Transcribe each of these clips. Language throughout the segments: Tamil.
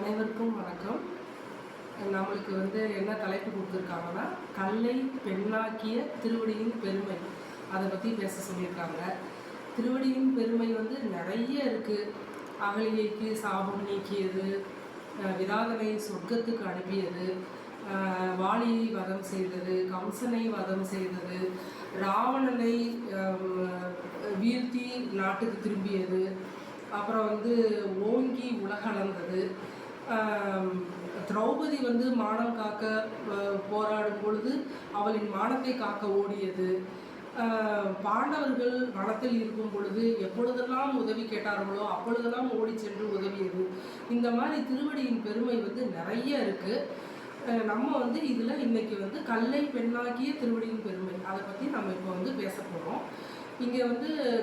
அனைவருக்கும் வணக்கம். நம்மளுக்கு என்ன தலைப்பு கொடுத்துருக்காங்கன்னா, கல்லை பெண்ணாக்கிய திருவடியின் பெருமை, அதை பற்றி பேச சொல்லியிருக்காங்க. திருவடியின் பெருமை நிறைய இருக்குது. அகலிகைக்கு சாபம் நீக்கியது, விராதனை சொர்க்கத்துக்கு அனுப்பியது, வாலியை வதம் செய்தது, கம்சனை வதம் செய்தது, ராவணனை வீழ்த்தி நாட்டுக்கு திரும்பியது, அப்புறம் ஓங்கி உலகளந்தது, திரௌபதி மானம் காக்க போராடும் பொழுது அவளின் மானத்தை காக்க ஓடியது, பாண்டவர்கள் வனத்தில் இருக்கும் பொழுது எப்பொழுதெல்லாம் உதவி கேட்டார்களோ அப்பொழுதெல்லாம் ஓடி சென்று உதவியது. இந்த மாதிரி திருவடியின் பெருமை நிறைய இருக்குது. நம்ம இதில் இன்றைக்கி கல்லை பெண்ணாக்கிய திருவடியின் பெருமை, அதை பற்றி நம்ம இப்போ பேச போகிறோம். இங்கே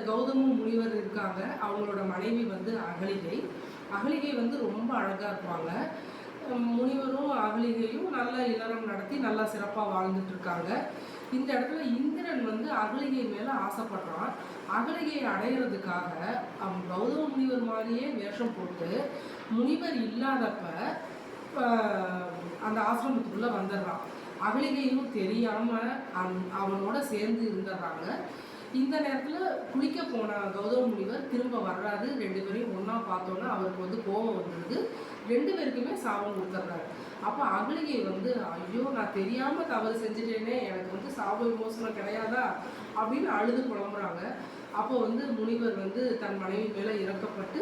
கௌதம முனிவர் இருக்காங்க. அவங்களோட மனைவி அகலிகை. அகலிகை ரொம்ப அழகாக இருப்பாங்க. முனிவரும் அகலிகையும் நல்ல இல்லறம் நடத்தி நல்லா சிறப்பாக வாழ்ந்துட்டுருக்காங்க. இந்த இடத்துல இந்திரன் அகலிகை மேலே ஆசைப்படுறான். அகலிகையை அடையிறதுக்காக அவன் கௌதம முனிவர் மாதிரியே வேஷம் போட்டு முனிவர் இல்லாதப்ப அந்த ஆசிரமத்துக்குள்ளே வந்துடுறான். அகலிகையும் தெரியாமல் அவனோட சேர்ந்து இருந்துடுறாங்க. இந்த நேரத்தில் குளிக்க போன கௌதம முனிவர் திரும்ப வர்றாரு. 2 பேரையும் ஒன்றா பார்த்தோன்னா அவருக்கு கோபம் வந்துடுது. 2 பேருக்குமே சாபம் கொடுத்துட்றாரு. அப்போ அகலிகை ஐயோ நான் தெரியாமல் தவறு செஞ்சுட்டேனே, எனக்கு சாப விமோசனம் கிடையாதா அப்படின்னு அழுது புலம்புறாங்க. அப்போ முனிவர் தன் மனைவி மேலே இறக்கப்பட்டு,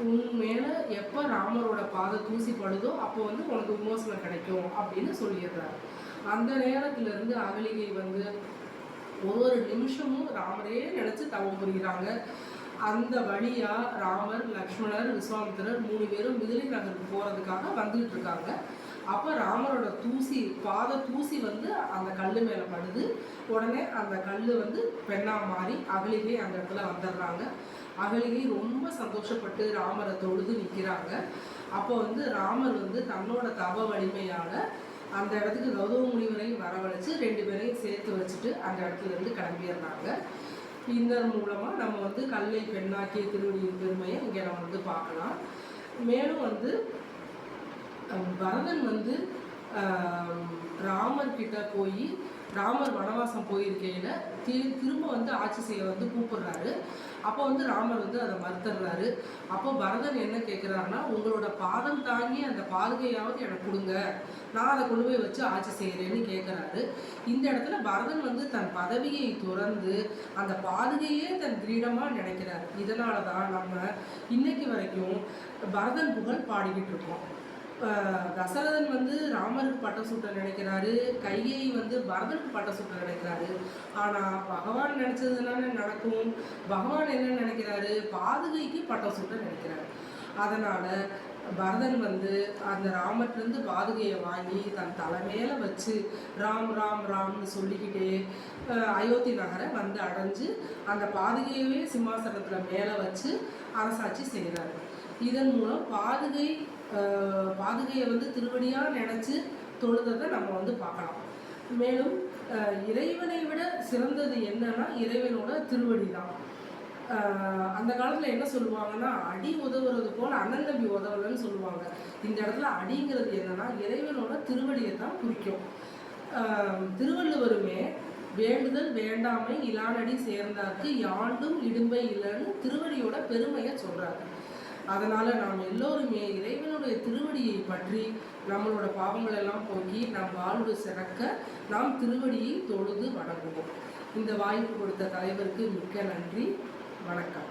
உன் மேலே எப்போ ராமரோட பாதை தூசி படுதோ அப்போ உனக்கு விமோசனம் கிடைக்கும் அப்படின்னு சொல்லிடுறாரு. அந்த நேரத்துலேருந்து அகலிகை ஒவ்வொரு நிமிஷமும் ராமரே நினச்சி தவம் புரிகிறாங்க. அந்த வழியாக ராமர், லக்ஷ்மணர், விஸ்வாமித்திரர் 3 பேரும் மிதிலை நகருக்கு போகிறதுக்காக வந்துட்டு இருக்காங்க. அப்போ ராமரோட பாத தூசி அந்த கல் மேலே படுது. உடனே அந்த கல் பெண்ணாக மாறி அகலிகை அந்த இடத்துல வந்துடுறாங்க. அகலிகை ரொம்ப சந்தோஷப்பட்டு ராமரை தொழுது நிற்கிறாங்க. அப்போ ராமர் தன்னோட தவ வலிமையால் அந்த இடத்துக்கு கௌதம முனிவரையும் வரவழைச்சு 2 பேரையும் சேர்த்து வச்சுட்டு அந்த இடத்துலேருந்து கிளம்பிடுறாங்க. இதன் மூலமாக நம்ம கல்லை பெண்ணாக்கிய திருவடியின் பெருமையை இங்கே நம்ம பார்க்கலாம். மேலும் பரதன் ராமர்கிட்ட போய், ராமர் வனவாசம் போயிருக்கையில் திரும்ப ஆட்சி செய்ய கூப்பிடுறாரு. அப்போ ராமர் அதை மறுத்துடுறாரு. அப்போ பரதன் என்ன கேட்குறாருன்னா, உங்களோட பாதம் தாங்கி அந்த பாதுகையாவது எனக்கு கொடுங்க, நான் அதை கொண்டு போய் வச்சு ஆட்சி செய்கிறேன்னு கேட்குறாரு. இந்த இடத்துல பரதன் தன் பதவியை துறந்து அந்த பாதுகையே தன் கிரீடமாக நினைக்கிறார். இதனால தான் நம்ம இன்னைக்கு வரைக்கும் பரதன் புகழ் பாடிக்கிட்டு இருக்கோம். தசரதன் ராமருக்கு பட்டம் சூட்ட நினைக்கிறாரு, கைகேயி பரதனுக்கு பட்டம் சூட்ட நினைக்கிறாரு. ஆனால் பகவான் நினச்சதுனால நடக்கும். பகவான் என்ன நினைக்கிறாரு, பாதுகைக்கு பட்டம் சூட்ட நினைக்கிறாரு. அதனால் பரதன் அந்த ராமர்கிட்டருந்து பாதுகையை வாங்கி தன் தலைமையில வச்சு ராம் ராம் ராம்னு சொல்லிக்கிட்டே அயோத்தி நகரை அடைஞ்சு அந்த பாதுகையவே சிம்மாசனத்தில் மேலே வச்சு அரசாட்சி செய்கிறாரு. இதன் மூலம் பாதுகையை திருவடியாக நினச்சி தொழுததை நம்ம பார்க்கலாம். மேலும் இறைவனை விட சிறந்தது என்னன்னா இறைவனோட திருவடி தான். அந்த காலத்தில் என்ன சொல்லுவாங்கன்னா, அடி உதவுறது போல் அண்ணன் தம்பி உதவலன்னு சொல்லுவாங்க. இந்த இடத்துல அடிங்கிறது என்னன்னா இறைவனோட திருவடியை தான் குறிக்கும். திருவள்ளுவருமே வேண்டுதல் வேண்டாமை இலானடி சேர்ந்தார்க்கு யாண்டும் இடும்பை இல்லைன்னு திருவடியோட பெருமையை சொல்கிறாரு. அதனால் நாம் எல்லோருமே இறைவனுடைய திருவடியை பற்றி நம்மளோட பாவங்களெல்லாம் போக்கி நம் வாழ்வு சிறக்க நாம் திருவடியை தொழுது வணங்குவோம். இந்த வாய்ப்பு கொடுத்த தலைவருக்கு மிக்க நன்றி. வணக்கம்.